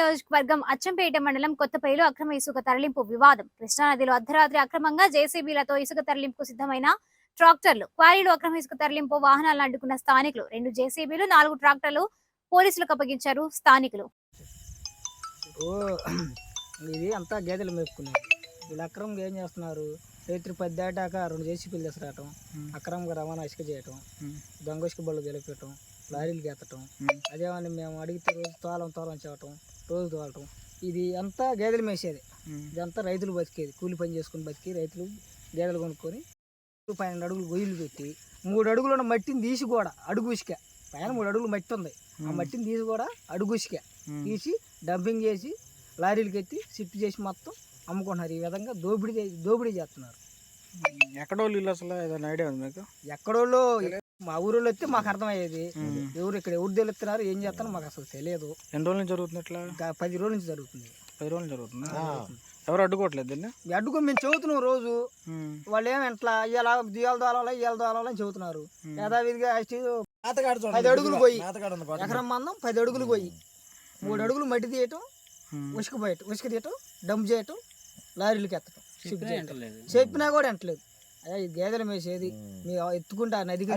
నియోజకవర్గం అచ్చంపేట మండలం కొత్తపల్లిలో అక్రమ ఇసుక తరలింపు వివాదం. కృష్ణానదిలో అర్ధరాత్రి అక్రమంగా జేసీబీలతో ఇసుక తరలింపుకు సిద్ధమైన ట్రాక్టర్లు, క్వారీలో అక్రమ ఇసుక తరలింపు వాహనాలను అడ్డుకున్న స్థానికులు. 2 జేసీబీలు, 4 ట్రాక్టర్లు పోలీసులకు అప్పగించారు స్థానికులు. ఇది అంతా గేదెలు మేపుకున్నారు. వీళ్ళు అక్రమంగా ఏం చేస్తున్నారు? రైతులు 10 దాటాక 2 జేసీబీలు తీసుకురావటం, అక్రమంగా రవాణా ఇసుక చేయటం, దొంగ ఇసుక బళ్ళు గెలిపేయటం, లారీలు ఎత్తటం. అదేమని మేము అడిగితే రోజు తోలం చేయటం, రోజు తోలటం. ఇది అంతా గేదెలు మేసేది. ఇదంతా రైతులు బతికేది. కూలి పని చేసుకుని బతికి రైతులు గేదెలు కొనుక్కొని 12 అడుగులు గొయ్యలు పెట్టి 3 అడుగులు ఉన్న మట్టిని తీసి కూడా అడుగు ఇసుక పైన 3 అడుగులు మట్టి ఉంది. ఆ మట్టిని తీసి కూడా అడుగు ఇసుక తీసి డంపింగ్ చేసి లారీలకి ఎత్తి షిఫ్ట్ చేసి మొత్తం అమ్ముకుంటున్నారు. ఈ విధంగా దోపిడీ చేస్తున్నారు. ఎక్కడోళ్ళు ఇల్లు అసలు ఏదైనా ఐడియా ఉంది మీకు? ఎక్కడోళ్ళు మా ఊరిలో వస్తే మాకు అర్థమయ్యేది. ఎవరు తెలుస్తున్నారు, ఏం చేస్తారో మాకు అసలు తెలియదు. ఎన్ని రోజుల నుంచి జరుగుతుంది ఇట్లా? 10 రోజుల నుంచి జరుగుతుంది. 10 రోజులు జరుగుతుంది. ఎవరు అడ్డుకోవట్లేదు దీన్ని? అడ్డుకొని మేము చెబుతున్నాం రోజు. వాళ్ళు ఏమంట్లా ఇలా ఇవాళ దోలాలని చెబుతున్నారు. యథావిధిగా 10 అడుగులు పోయి ఎకరం మందం 10 అడుగులు పోయి 3 అడుగులు మట్టి తీయటం, ఉసుక తీయటం, డంప్ చేయటం, లారీలకి ఎత్తటం. చెప్పినా కూడా ఎంటలేదు. అయ్యా, ఈ గేదెలు మేసేది మీ ఎత్తుకుంటా నదికి